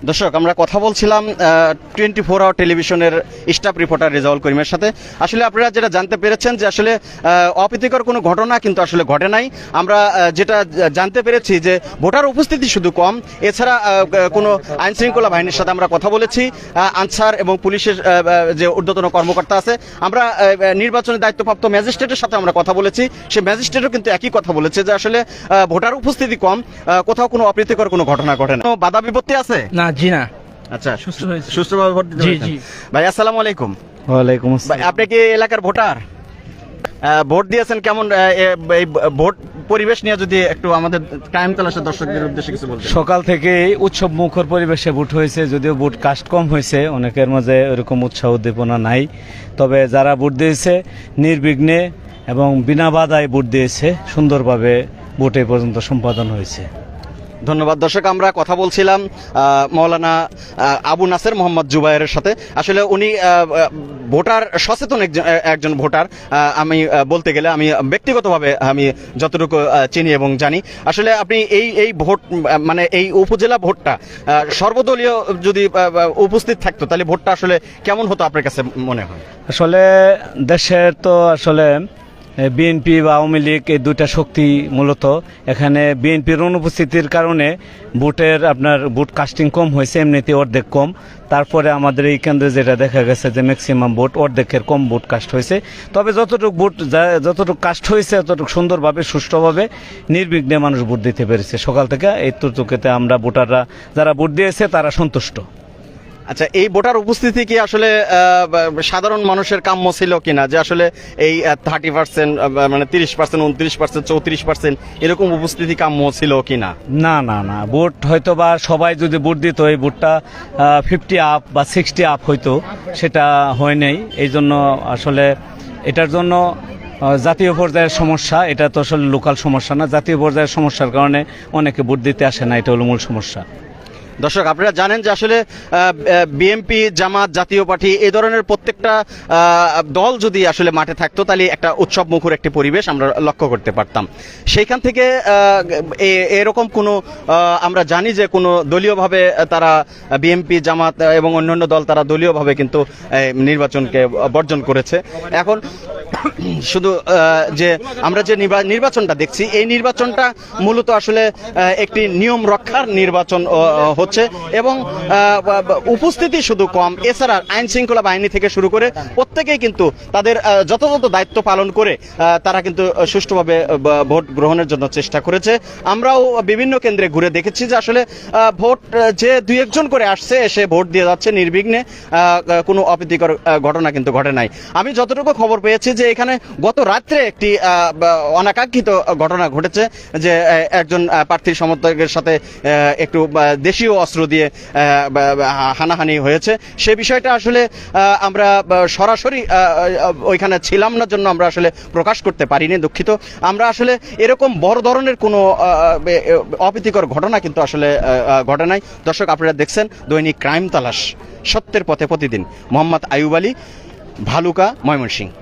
দর্শক, আমরা কথা বলছিলাম 24 আওয়ার টেলিভিশনের স্টাফ রিপোর্টার রেজাউল করিমের সাথে। আসলে আপনারা যেটা জানতে পেরেছেন যে আসলে অপ্রীতিকর কোনো ঘটনা কিন্তু আসলে ঘটে নাই। আমরা যেটা জানতে পেরেছি যে ভোটার উপস্থিতি শুধু কম, এছাড়া কোনো আইনশৃঙ্খলা বাহিনীর সাথে আমরা কথা বলেছি, আনসার এবং পুলিশের যে ঊর্ধ্বতন কর্মকর্তা আছে, আমরা নির্বাচনের দায়িত্বপ্রাপ্ত ম্যাজিস্ট্রেটের সাথে আমরা কথা বলেছি। সে ম্যাজিস্ট্রেটও কিন্তু একই কথা বলেছে যে আসলে ভোটার উপস্থিতি কম, কোথাও কোনো অপ্রীতিকর কোনো ঘটনা ঘটে না। বাধা বিপত্তি আছে না, জি না। আচ্ছা, সুষ্ঠুভাবে ভোট দিতে পেরেছেন? ভাই আসসালামু আলাইকুম। ওয়ালাইকুম ভাই, আসসালাম। আপনি কি এলাকার ভোটার? ভোট দিয়েছেন কেমন? এই ভোট পরিবেশ নিয়ে যদি একটু আমাদের টাইম তালাশের দর্শকদের উদ্দেশ্যে কিছু বলতেন। সকাল থেকে উৎসব মুখর পরিবেশে ভোট হয়েছে, যদিও ভোট কাস্ট কম হয়েছে, অনেকের মাঝে এরকম উৎসাহ উদ্দীপনা নাই। তবে যারা ভোট দিয়েছে নির্বিঘ্নে এবং বিনা বাধায় ভোট দিয়েছে, সুন্দরভাবে ভোট এই পর্যন্ত সম্পাদন হয়েছে। ধন্যবাদ। দর্শক, আমরা কথা বলছিলাম মৌলানা আবু নাসের মোহাম্মদ জুবায়েরের সাথে। আসলে উনি ভোটার সচেতন একজন ভোটার। আমি বলতে গেলে আমি ব্যক্তিগতভাবে আমি যতটুকু চিনি এবং জানি, আসলে আপনি এই ভোট মানে এই উপজেলা ভোটটা সর্বদলীয় যদি উপস্থিত থাকতো তাহলে ভোটটা আসলে কেমন হতো আপনার কাছে মনে হয়? আসলে দেশের তো আসলে বিএনপি বা আওয়ামী লীগ এই দুইটা শক্তি মূলত, এখানে বিএনপির অনুপস্থিতির কারণে আপনার ভোট কাস্টিং কম হয়েছে, এমনিতে অর্ধেক কম। তারপরে আমাদের এই কেন্দ্রে যেটা দেখা গেছে যে ম্যাক্সিমাম ভোট অর্ধেকের কম ভোট কাস্ট হয়েছে। তবে যতটুকু কাস্ট হয়েছে ততটুকু সুন্দরভাবে সুষ্ঠুভাবে নির্বিঘ্নে মানুষ ভোট দিতে পেরেছে। সকাল থেকে এই তুর্তুকেতে আমরা ভোটাররা যারা ভোট দিয়েছে তারা সন্তুষ্ট। আচ্ছা, এই ভোটার উপস্থিতি কি আসলে সাধারণ মানুষের কাম্য ছিল কিনা, যে আসলে এই 30% মানে 30%, 29%, 34% এরকম উপস্থিতি কাম্য ছিল কিনা? না না না, ভোট হয়তো বা সবাই যদি ভোট দিত এই ভোটটা 50 আপ বা 60 আপ হয়তো, সেটা হয় নাই। এই জন্য আসলে এটার জন্য জাতীয় পর্যায়ের সমস্যা, এটা তো আসলে লোকাল সমস্যা না, জাতীয় পর্যায়ের সমস্যার কারণে অনেকে ভোট দিতে আসে না, এটা হলো মূল সমস্যা। দর্শক, আপনারা জানেন যে আসলে বিএনপি, জামাত, জাতীয় পার্টি এই ধরনের প্রত্যেকটা দল যদি আসলে মাঠে থাকতো তাহলে একটা উৎসব মুখর একটি পরিবেশ আমরা লক্ষ্য করতে পারতাম। সেইখান থেকে এরকম কোনো আমরা জানি যে কোনো দলীয়ভাবে তারা বিএনপি, জামাত এবং অন্যান্য দল তারা দলীয়ভাবে কিন্তু নির্বাচনকে বর্জন করেছে। এখন শুধু যে আমরা যে নির্বাচনটা দেখছি, এই নির্বাচনটা মূলত আসলে একটি নিয়ম রক্ষার নির্বাচন হচ্ছে এবং উপস্থিতি শুধু কম, এছাড়া আইন শৃঙ্খলা বাহিনী থেকে শুরু করে প্রত্যেকেই কিন্তু তাদের যথাযথ দায়িত্ব পালন করে তারা কিন্তু সুষ্ঠুভাবে ভোট গ্রহণের জন্য চেষ্টা করেছে। আমরাও বিভিন্ন কেন্দ্রে ঘুরে দেখেছি যে আসলে ভোট যে দুই একজন করে আসছে, এসে ভোট দিয়ে যাচ্ছে নির্বিঘ্নে, কোনো অপ্রীতিকর ঘটনা কিন্তু ঘটে নাই। আমি যতটুকু খবর পেয়েছি যে এখানে গত রাত্রে একটি অনাকাঙ্ক্ষিত ঘটনা ঘটেছে, যে একজন প্রার্থীর সমর্থকের সাথে একটু দেশীয় অস্ত্র দিয়ে হানাহানি হয়েছে। সে বিষয়টা আসলে আমরা সরাসরি ওইখানে ছিলাম না জন্য আমরা আসলে প্রকাশ করতে পারিনি, দুঃখিত। আমরা আসলে এরকম বড় ধরনের কোনো অপ্রীতিকর ঘটনা কিন্তু আসলে ঘটে নাই। দর্শক, আপনারা দেখছেন দৈনিক ক্রাইম তালাশ, সত্যের পথে প্রতিদিন। মোহাম্মদ আইয়ুব আলী, ভালুকা, ময়মনসিংহ।